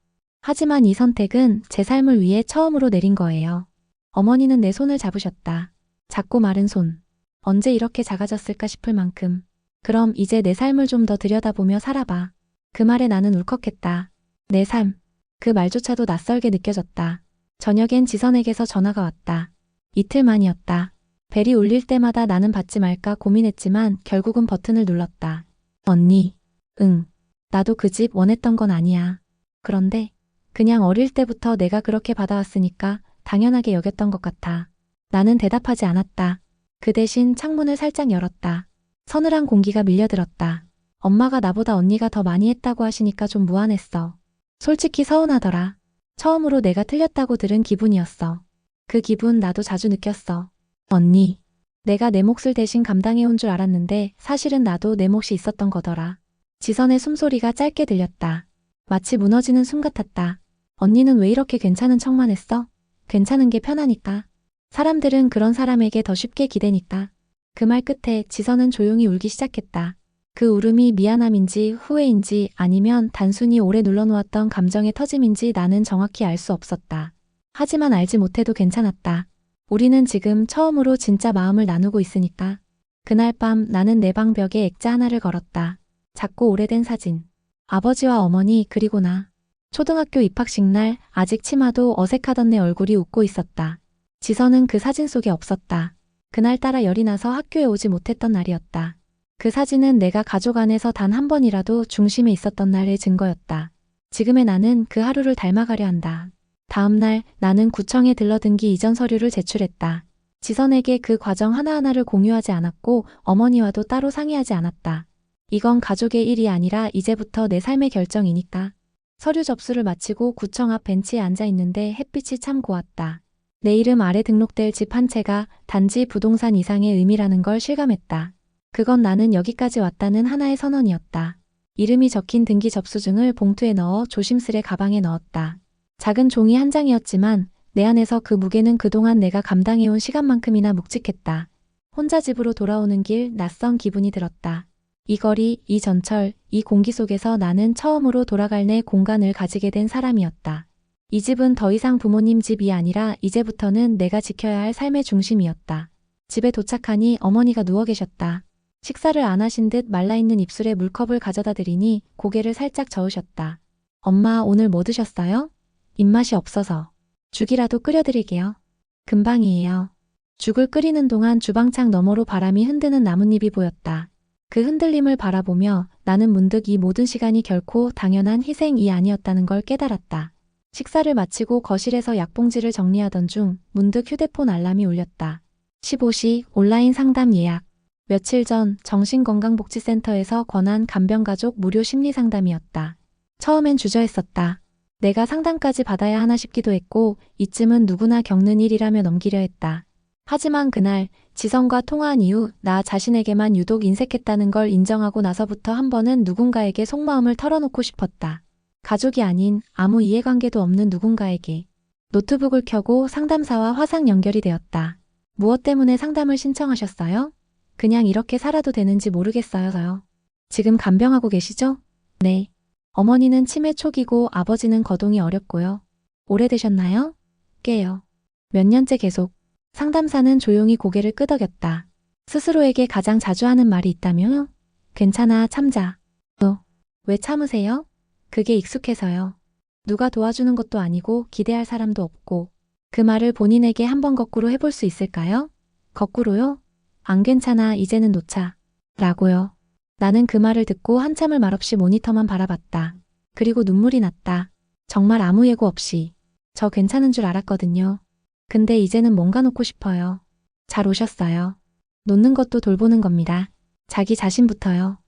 하지만 이 선택은 제 삶을 위해 처음으로 내린 거예요. 어머니는 내 손을 잡으셨다. 작고 마른 손. 언제 이렇게 작아졌을까 싶을 만큼. 그럼 이제 내 삶을 좀 더 들여다보며 살아봐. 그 말에 나는 울컥했다. 내 삶. 그 말조차도 낯설게 느껴졌다. 저녁엔 지선에게서 전화가 왔다. 이틀 만이었다. 벨이 울릴 때마다 나는 받지 말까 고민했지만 결국은 버튼을 눌렀다. 언니. 응. 나도 그 집 원했던 건 아니야. 그런데 그냥 어릴 때부터 내가 그렇게 받아왔으니까 당연하게 여겼던 것 같아. 나는 대답하지 않았다. 그 대신 창문을 살짝 열었다. 서늘한 공기가 밀려들었다. 엄마가 나보다 언니가 더 많이 했다고 하시니까 좀 무안했어. 솔직히 서운하더라. 처음으로 내가 틀렸다고 들은 기분이었어. 그 기분 나도 자주 느꼈어. 언니. 내가 내 몫을 대신 감당해온 줄 알았는데 사실은 나도 내 몫이 있었던 거더라. 지선의 숨소리가 짧게 들렸다. 마치 무너지는 숨 같았다. 언니는 왜 이렇게 괜찮은 척만 했어? 괜찮은 게 편하니까. 사람들은 그런 사람에게 더 쉽게 기대니까. 그 말 끝에 지선은 조용히 울기 시작했다. 그 울음이 미안함인지 후회인지 아니면 단순히 오래 눌러놓았던 감정의 터짐인지 나는 정확히 알 수 없었다. 하지만 알지 못해도 괜찮았다. 우리는 지금 처음으로 진짜 마음을 나누고 있으니까. 그날 밤 나는 내 방 벽에 액자 하나를 걸었다. 작고 오래된 사진. 아버지와 어머니 그리고 나. 초등학교 입학식 날 아직 치마도 어색하던 내 얼굴이 웃고 있었다. 지선은 그 사진 속에 없었다. 그날따라 열이 나서 학교에 오지 못했던 날이었다. 그 사진은 내가 가족 안에서 단 한 번이라도 중심에 있었던 날의 증거였다. 지금의 나는 그 하루를 닮아가려 한다. 다음 날 나는 구청에 들러 등기 이전 서류를 제출했다. 지선에게 그 과정 하나하나를 공유하지 않았고 어머니와도 따로 상의하지 않았다. 이건 가족의 일이 아니라 이제부터 내 삶의 결정이니까. 서류 접수를 마치고 구청 앞 벤치에 앉아 있는데 햇빛이 참 고왔다. 내 이름 아래 등록될 집 한 채가 단지 부동산 이상의 의미라는 걸 실감했다. 그건 나는 여기까지 왔다는 하나의 선언이었다. 이름이 적힌 등기 접수증을 봉투에 넣어 조심스레 가방에 넣었다. 작은 종이 한 장이었지만 내 안에서 그 무게는 그동안 내가 감당해온 시간만큼이나 묵직했다. 혼자 집으로 돌아오는 길 낯선 기분이 들었다. 이 거리, 이 전철, 이 공기 속에서 나는 처음으로 돌아갈 내 공간을 가지게 된 사람이었다. 이 집은 더 이상 부모님 집이 아니라 이제부터는 내가 지켜야 할 삶의 중심이었다. 집에 도착하니 어머니가 누워 계셨다. 식사를 안 하신 듯 말라있는 입술에 물컵을 가져다 드리니 고개를 살짝 저으셨다. 엄마 오늘 뭐 드셨어요? 입맛이 없어서. 죽이라도 끓여드릴게요. 금방이에요. 죽을 끓이는 동안 주방창 너머로 바람이 흔드는 나뭇잎이 보였다. 그 흔들림을 바라보며 나는 문득 이 모든 시간이 결코 당연한 희생이 아니었다는 걸 깨달았다. 식사를 마치고 거실에서 약봉지를 정리하던 중 문득 휴대폰 알람이 울렸다. 15시 온라인 상담 예약. 며칠 전 정신건강복지센터에서 권한 간병가족 무료 심리상담이었다. 처음엔 주저했었다. 내가 상담까지 받아야 하나 싶기도 했고 이쯤은 누구나 겪는 일이라며 넘기려 했다. 하지만 그날 지선과 통화한 이후 나 자신에게만 유독 인색했다는 걸 인정하고 나서부터 한 번은 누군가에게 속마음을 털어놓고 싶었다. 가족이 아닌 아무 이해관계도 없는 누군가에게. 노트북을 켜고 상담사와 화상 연결이 되었다. 무엇 때문에 상담을 신청하셨어요? 그냥 이렇게 살아도 되는지 모르겠어요서요. 지금 간병하고 계시죠? 네. 어머니는 치매 초기고 아버지는 거동이 어렵고요. 오래되셨나요? 꽤요. 몇 년째 계속. 상담사는 조용히 고개를 끄덕였다. 스스로에게 가장 자주 하는 말이 있다며? 괜찮아, 참자. 왜 참으세요? 그게 익숙해서요. 누가 도와주는 것도 아니고 기대할 사람도 없고. 그 말을 본인에게 한번 거꾸로 해볼 수 있을까요? 거꾸로요? 안 괜찮아, 이제는 놓자. 라고요. 나는 그 말을 듣고 한참을 말없이 모니터만 바라봤다. 그리고 눈물이 났다. 정말 아무 예고 없이. 저 괜찮은 줄 알았거든요. 근데 이제는 뭔가 놓고 싶어요. 잘 오셨어요. 놓는 것도 돌보는 겁니다. 자기 자신부터요.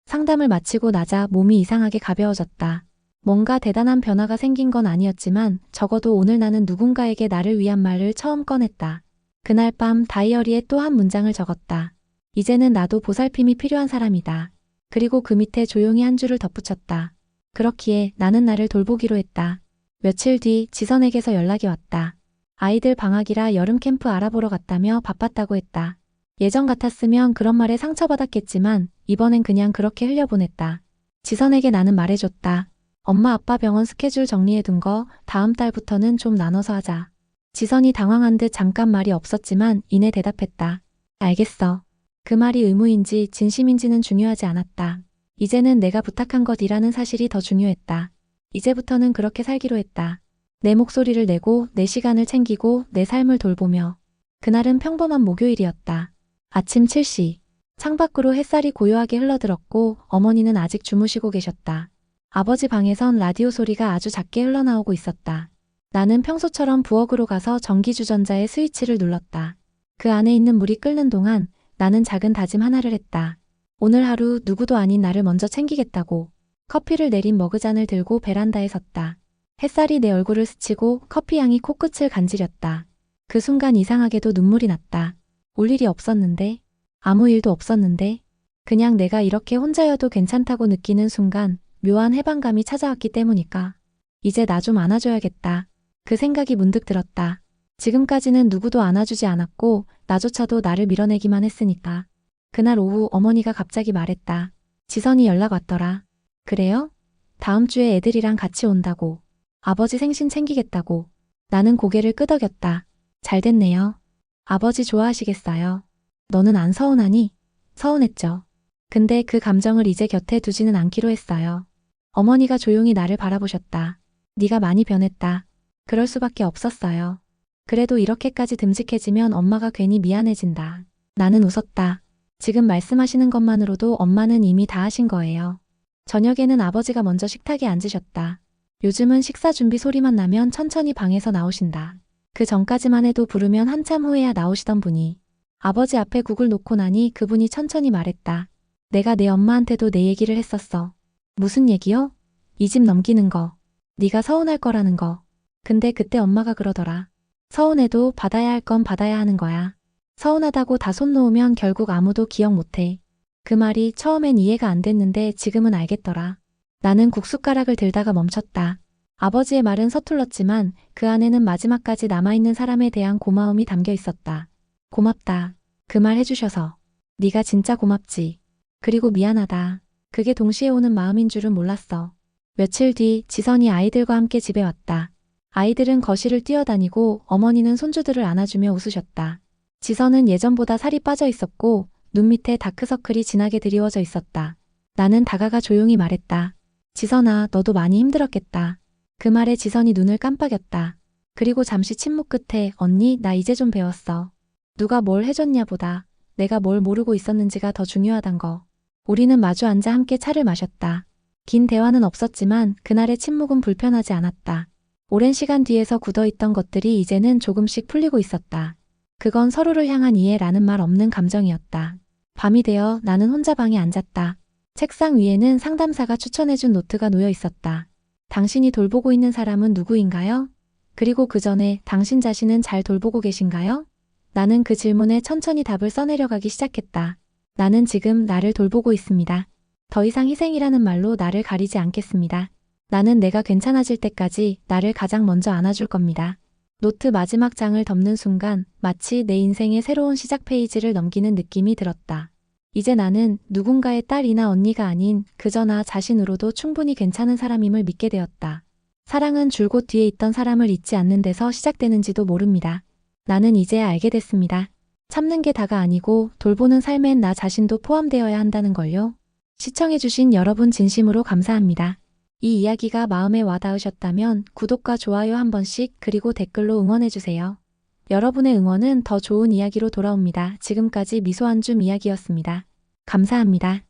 상담을 마치고 나자 몸이 이상하게 가벼워졌다. 뭔가 대단한 변화가 생긴 건 아니었지만 적어도 오늘 나는 누군가에게 나를 위한 말을 처음 꺼냈다. 그날 밤 다이어리에 또 한 문장을 적었다. 이제는 나도 보살핌이 필요한 사람이다. 그리고 그 밑에 조용히 한 줄을 덧붙였다. 그렇기에 나는 나를 돌보기로 했다. 며칠 뒤 지선에게서 연락이 왔다. 아이들 방학이라 여름 캠프 알아보러 갔다며 바빴다고 했다. 예전 같았으면 그런 말에 상처받았겠지만 이번엔 그냥 그렇게 흘려보냈다. 지선에게 나는 말해줬다. 엄마 아빠 병원 스케줄 정리해둔 거 다음 달부터는 좀 나눠서 하자. 지선이 당황한 듯 잠깐 말이 없었지만 이내 대답했다. 알겠어. 그 말이 의무인지 진심인지는 중요하지 않았다. 이제는 내가 부탁한 것이라는 사실이 더 중요했다. 이제부터는 그렇게 살기로 했다. 내 목소리를 내고 내 시간을 챙기고 내 삶을 돌보며. 그날은 평범한 목요일이었다. 아침 7시. 창밖으로 햇살이 고요하게 흘러들었고 어머니는 아직 주무시고 계셨다. 아버지 방에선 라디오 소리가 아주 작게 흘러나오고 있었다. 나는 평소처럼 부엌으로 가서 전기주전자의 스위치를 눌렀다. 그 안에 있는 물이 끓는 동안 나는 작은 다짐 하나를 했다. 오늘 하루 누구도 아닌 나를 먼저 챙기겠다고. 커피를 내린 머그잔을 들고 베란다에 섰다. 햇살이 내 얼굴을 스치고 커피 향이 코끝을 간지렸다. 그 순간 이상하게도 눈물이 났다. 올 일이 없었는데, 아무 일도 없었는데, 그냥 내가 이렇게 혼자여도 괜찮다고 느끼는 순간 묘한 해방감이 찾아왔기 때문일까. 이제 나 좀 안아줘야겠다. 그 생각이 문득 들었다. 지금까지는 누구도 안아주지 않았고 나조차도 나를 밀어내기만 했으니까. 그날 오후 어머니가 갑자기 말했다. 지선이 연락 왔더라. 그래요? 다음 주에 애들이랑 같이 온다고. 아버지 생신 챙기겠다고. 나는 고개를 끄덕였다. 잘 됐네요. 아버지 좋아하시겠어요. 너는 안 서운하니? 서운했죠. 근데 그 감정을 이제 곁에 두지는 않기로 했어요. 어머니가 조용히 나를 바라보셨다. 네가 많이 변했다. 그럴 수밖에 없었어요. 그래도 이렇게까지 듬직해지면 엄마가 괜히 미안해진다. 나는 웃었다. 지금 말씀하시는 것만으로도 엄마는 이미 다 하신 거예요. 저녁에는 아버지가 먼저 식탁에 앉으셨다. 요즘은 식사 준비 소리만 나면 천천히 방에서 나오신다. 그 전까지만 해도 부르면 한참 후에야 나오시던 분이. 아버지 앞에 국을 놓고 나니 그분이 천천히 말했다. 내가 내 엄마한테도 내 얘기를 했었어. 무슨 얘기요? 이 집 넘기는 거. 네가 서운할 거라는 거. 근데 그때 엄마가 그러더라. 서운해도 받아야 할 건 받아야 하는 거야. 서운하다고 다 손 놓으면 결국 아무도 기억 못해. 그 말이 처음엔 이해가 안 됐는데 지금은 알겠더라. 나는 국숟가락을 들다가 멈췄다. 아버지의 말은 서툴렀지만 그 안에는 마지막까지 남아있는 사람에 대한 고마움이 담겨 있었다. 고맙다. 그 말 해주셔서. 네가 진짜 고맙지. 그리고 미안하다. 그게 동시에 오는 마음인 줄은 몰랐어. 며칠 뒤 지선이 아이들과 함께 집에 왔다. 아이들은 거실을 뛰어다니고 어머니는 손주들을 안아주며 웃으셨다. 지선은 예전보다 살이 빠져 있었고 눈 밑에 다크서클이 진하게 드리워져 있었다. 나는 다가가 조용히 말했다. 지선아, 너도 많이 힘들었겠다. 그 말에 지선이 눈을 깜빡였다. 그리고 잠시 침묵 끝에 언니, 나 이제 좀 배웠어. 누가 뭘 해줬냐 보다 내가 뭘 모르고 있었는지가 더 중요하단 거. 우리는 마주 앉아 함께 차를 마셨다. 긴 대화는 없었지만 그날의 침묵은 불편하지 않았다. 오랜 시간 뒤에서 굳어있던 것들이 이제는 조금씩 풀리고 있었다. 그건 서로를 향한 이해라는 말 없는 감정이었다. 밤이 되어 나는 혼자 방에 앉았다. 책상 위에는 상담사가 추천해준 노트가 놓여 있었다. 당신이 돌보고 있는 사람은 누구인가요? 그리고 그 전에 당신 자신은 잘 돌보고 계신가요? 나는 그 질문에 천천히 답을 써내려가기 시작했다. 나는 지금 나를 돌보고 있습니다. 더 이상 희생이라는 말로 나를 가리지 않겠습니다. 나는 내가 괜찮아질 때까지 나를 가장 먼저 안아줄 겁니다. 노트 마지막 장을 덮는 순간 마치 내 인생의 새로운 시작 페이지를 넘기는 느낌이 들었다. 이제 나는 누군가의 딸이나 언니가 아닌 그저 나 자신으로도 충분히 괜찮은 사람임을 믿게 되었다. 사랑은 줄곧 뒤에 있던 사람을 잊지 않는 데서 시작되는지도 모릅니다. 나는 이제 알게 됐습니다. 참는 게 다가 아니고 돌보는 삶엔 나 자신도 포함되어야 한다는 걸요. 시청해주신 여러분 진심으로 감사합니다. 이 이야기가 마음에 와닿으셨다면 구독과 좋아요 한 번씩 그리고 댓글로 응원해주세요. 여러분의 응원은 더 좋은 이야기로 돌아옵니다. 지금까지 미소 한 줌 이야기였습니다. 감사합니다.